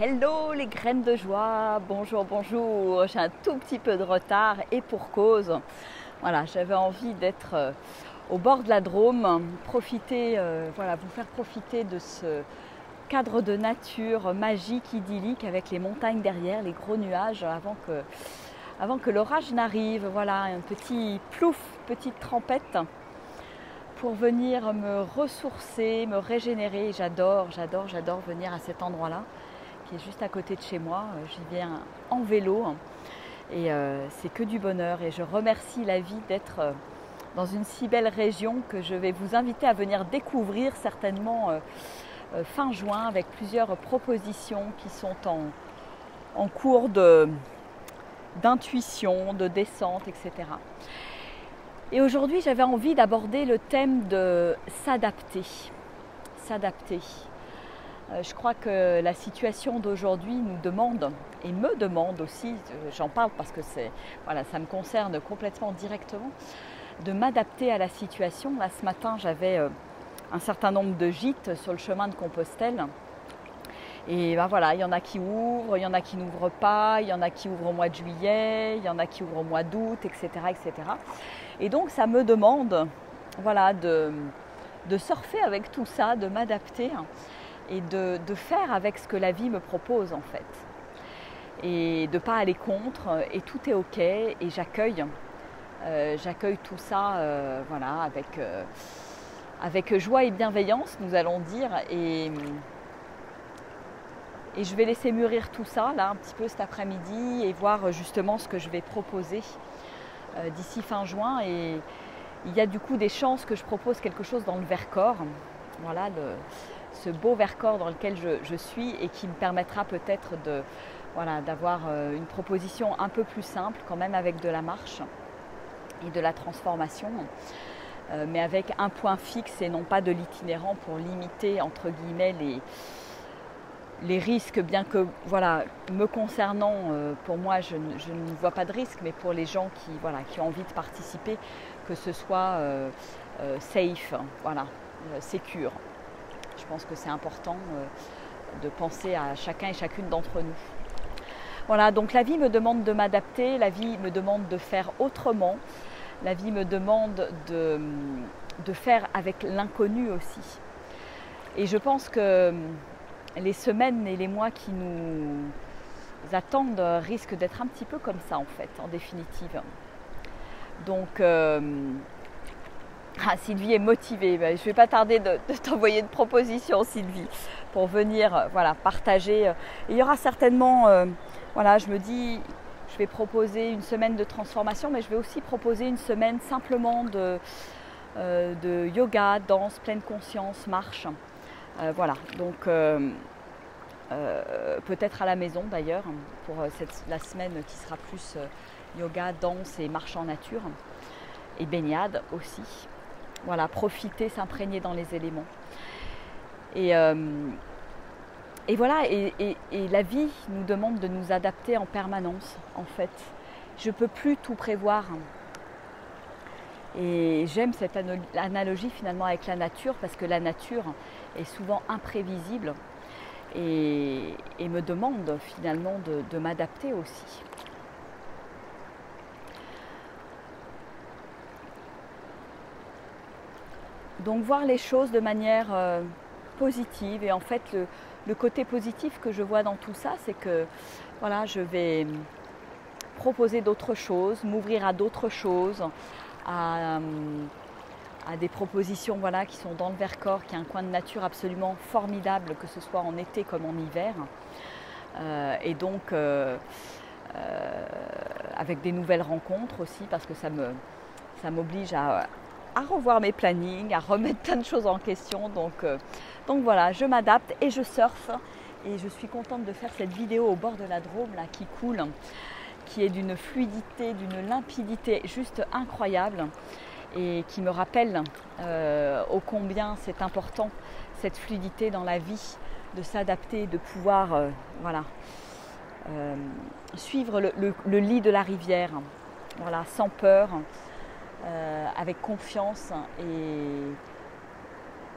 Hello les graines de joie, bonjour, bonjour, j'ai un tout petit peu de retard et pour cause. Voilà, j'avais envie d'être au bord de la Drôme, profiter, vous faire profiter de ce cadre de nature magique, idyllique avec les montagnes derrière, les gros nuages avant que l'orage n'arrive. Voilà, un petit plouf, petite trempette pour venir me ressourcer, me régénérer. J'adore venir à cet endroit-là qui est juste à côté de chez moi. J'y viens en vélo et c'est que du bonheur et je remercie la vie d'être dans une si belle région que je vais vous inviter à venir découvrir certainement fin juin avec plusieurs propositions qui sont en cours d'intuition, de descente, etc. Et aujourd'hui, j'avais envie d'aborder le thème de s'adapter. S'adapter. Je crois que la situation d'aujourd'hui nous demande, et me demande aussi, j'en parle parce que ça me concerne complètement directement, de m'adapter à la situation. Là, ce matin, j'avais un certain nombre de gîtes sur le chemin de Compostelle. Et il y en a qui ouvrent, il y en a qui n'ouvrent pas, il y en a qui ouvrent au mois de juillet, il y en a qui ouvrent au mois d'août, etc., etc. Et donc, ça me demande de surfer avec tout ça, de m'adapter et de faire avec ce que la vie me propose en fait. Et de ne pas aller contre, et tout est ok, et j'accueille tout ça avec joie et bienveillance, nous allons dire, et je vais laisser mûrir tout ça là un petit peu cet après-midi et voir justement ce que je vais proposer d'ici fin juin. Et il y a du coup des chances que je propose quelque chose dans le Vercors, voilà, ce beau Vercors dans lequel je suis et qui me permettra peut-être d'avoir une proposition un peu plus simple quand même avec de la marche et de la transformation, mais avec un point fixe et non pas de l'itinérant pour limiter entre guillemets les risques, bien que me concernant, pour moi je ne vois pas de risque, mais pour les gens qui ont envie de participer, que ce soit safe, sécure. Je pense que c'est important de penser à chacun et chacune d'entre nous. Voilà, donc la vie me demande de m'adapter, la vie me demande de faire autrement, la vie me demande de faire avec l'inconnu aussi. Et je pense que les semaines et les mois qui nous attendent risquent d'être un petit peu comme ça en fait, en définitive. Donc, Sylvie est motivée. Je ne vais pas tarder de t'envoyer une proposition, Sylvie, pour venir partager. Et il y aura certainement, je me dis, je vais proposer une semaine de transformation, mais je vais aussi proposer une semaine simplement de yoga, danse, pleine conscience, marche. Donc peut-être à la maison d'ailleurs, pour la semaine qui sera plus yoga, danse et marche en nature, et baignade aussi. Voilà, profiter, s'imprégner dans les éléments. Et la vie nous demande de nous adapter en permanence, en fait. Je ne peux plus tout prévoir. Et j'aime cette analogie finalement avec la nature, parce que la nature est souvent imprévisible et me demande finalement de m'adapter aussi. Donc voir les choses de manière positive. Et en fait, le côté positif que je vois dans tout ça, c'est que je vais proposer d'autres choses, m'ouvrir à d'autres choses, à des propositions qui sont dans le Vercors, qui est un coin de nature absolument formidable, que ce soit en été comme en hiver. Et donc, avec des nouvelles rencontres aussi, parce que ça m'oblige à revoir mes plannings, à remettre plein de choses en question. Donc voilà, je m'adapte et je surfe. Et je suis contente de faire cette vidéo au bord de la Drôme là, qui coule, qui est d'une fluidité, d'une limpidité juste incroyable et qui me rappelle ô combien c'est important cette fluidité dans la vie, de s'adapter, de pouvoir suivre le lit de la rivière, sans peur. Avec confiance et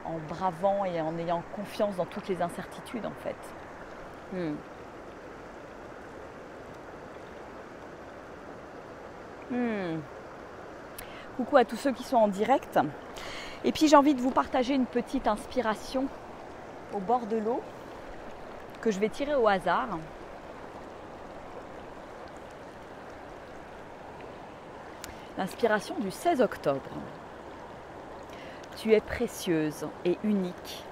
en bravant et en ayant confiance dans toutes les incertitudes en fait. Hmm. Hmm. Coucou à tous ceux qui sont en direct. Et puis j'ai envie de vous partager une petite inspiration au bord de l'eau que je vais tirer au hasard. L'inspiration du 16 octobre. Tu es précieuse et unique.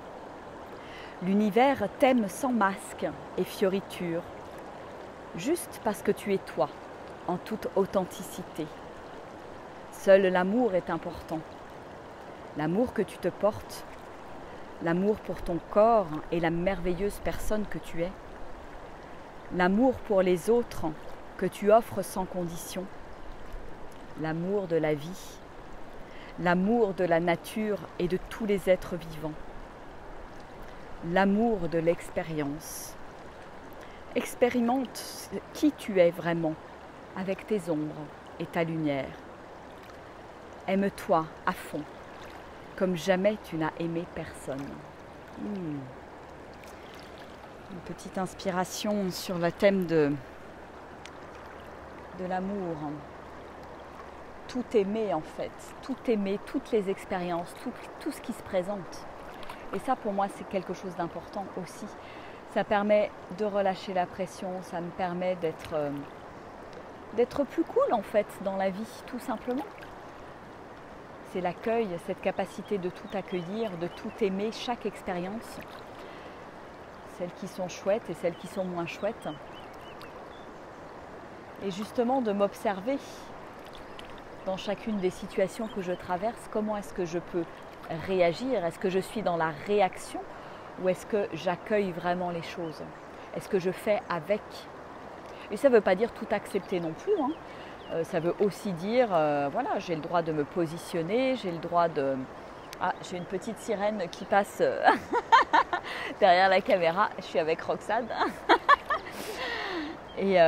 L'univers t'aime sans masque et fioriture, juste parce que tu es toi, en toute authenticité. Seul l'amour est important. L'amour que tu te portes, l'amour pour ton corps et la merveilleuse personne que tu es. L'amour pour les autres que tu offres sans condition. L'amour de la vie, l'amour de la nature et de tous les êtres vivants. L'amour de l'expérience. Expérimente qui tu es vraiment avec tes ombres et ta lumière. Aime-toi à fond, comme jamais tu n'as aimé personne. Une petite inspiration sur le thème de l'amour. Tout aimer en fait, tout aimer, toutes les expériences, tout ce qui se présente. Et ça pour moi c'est quelque chose d'important aussi. Ça permet de relâcher la pression, ça me permet d'être plus cool en fait dans la vie, tout simplement. C'est l'accueil, cette capacité de tout accueillir, de tout aimer, chaque expérience. Celles qui sont chouettes et celles qui sont moins chouettes. Et justement de m'observer dans chacune des situations que je traverse, comment est-ce que je peux réagir? Est-ce que je suis dans la réaction ou est-ce que j'accueille vraiment les choses? Est-ce que je fais avec? Et ça ne veut pas dire tout accepter non plus. Ça veut aussi dire, voilà, j'ai le droit de me positionner, j'ai le droit de... Ah, j'ai une petite sirène qui passe derrière la caméra, je suis avec Roxane. Et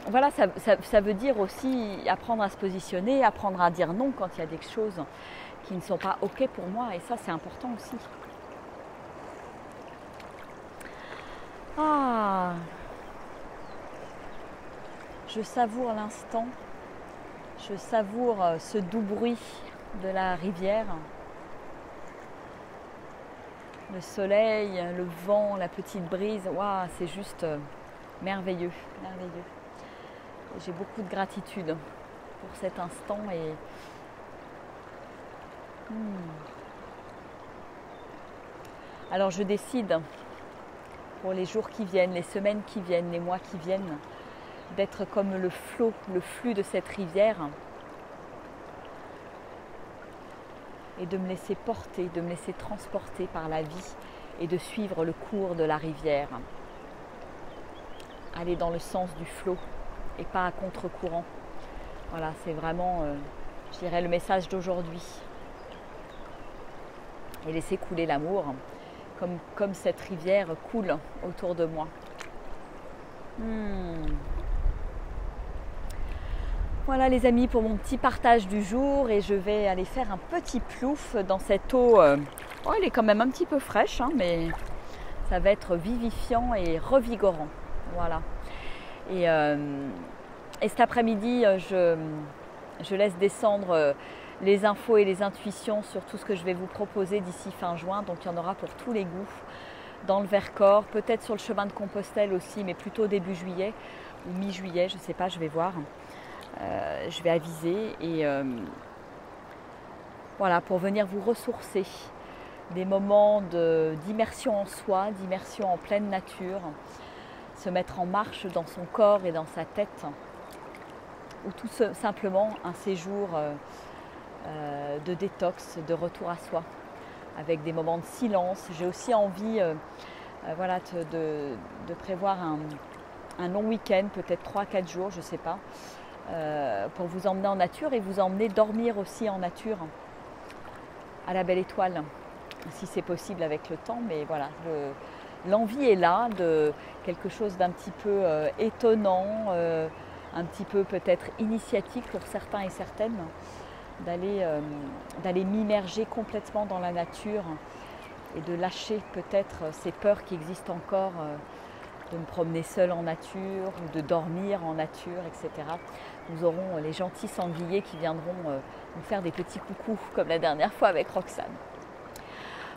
voilà, ça veut dire aussi apprendre à se positionner, apprendre à dire non quand il y a des choses qui ne sont pas OK pour moi. Et ça, c'est important aussi. Ah, je savoure l'instant. Je savoure ce doux bruit de la rivière. Le soleil, le vent, la petite brise. Waouh, c'est juste... merveilleux, merveilleux. J'ai beaucoup de gratitude pour cet instant et alors je décide pour les jours qui viennent, les semaines qui viennent, les mois qui viennent, d'être comme le flot, le flux de cette rivière et de me laisser porter, de me laisser transporter par la vie et de suivre le cours de la rivière. Aller dans le sens du flot et pas à contre-courant. Voilà, c'est vraiment, je dirais, le message d'aujourd'hui. Et laisser couler l'amour, comme cette rivière coule autour de moi. Voilà les amis pour mon petit partage du jour et je vais aller faire un petit plouf dans cette eau. Oh, elle est quand même un petit peu fraîche, mais ça va être vivifiant et revigorant. Voilà. Et cet après-midi, je laisse descendre les infos et les intuitions sur tout ce que je vais vous proposer d'ici fin juin. Donc il y en aura pour tous les goûts dans le Vercors, peut-être sur le chemin de Compostelle aussi, mais plutôt début juillet ou mi-juillet, je ne sais pas, je vais voir. Je vais aviser et voilà, pour venir vous ressourcer. Des moments d'immersion en soi, d'immersion en pleine nature. Se mettre en marche dans son corps et dans sa tête, ou tout simplement un séjour de détox, de retour à soi, avec des moments de silence. J'ai aussi envie voilà, de prévoir un long week-end, peut-être 3-4 jours, je ne sais pas, pour vous emmener en nature et vous emmener dormir aussi en nature, à la belle étoile, si c'est possible avec le temps, mais voilà. L'envie est là de quelque chose d'un petit peu étonnant, un petit peu peut-être initiatique pour certains et certaines, d'aller m'immerger complètement dans la nature et de lâcher peut-être ces peurs qui existent encore de me promener seule en nature ou de dormir en nature, etc. Nous aurons les gentils sangliers qui viendront nous faire des petits coucous comme la dernière fois avec Roxane.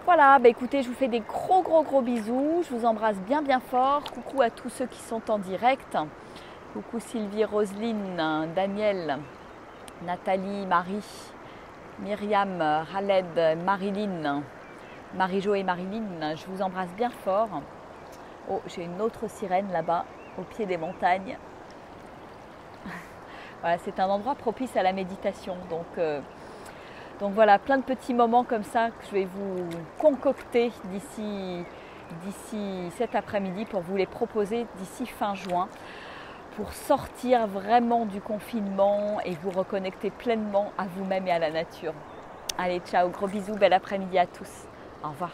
Voilà, bah écoutez, je vous fais des gros bisous, je vous embrasse bien fort. Coucou à tous ceux qui sont en direct. Coucou Sylvie, Roselyne, Daniel, Nathalie, Marie, Myriam, Khaled, Marilyn, Marie-Jo et Marilyn, je vous embrasse bien fort. Oh, j'ai une autre sirène là-bas, au pied des montagnes. Voilà, c'est un endroit propice à la méditation. Donc voilà, plein de petits moments comme ça que je vais vous concocter d'ici cet après-midi pour vous les proposer d'ici fin juin, pour sortir vraiment du confinement et vous reconnecter pleinement à vous-même et à la nature. Allez, ciao, gros bisous, bel après-midi à tous. Au revoir.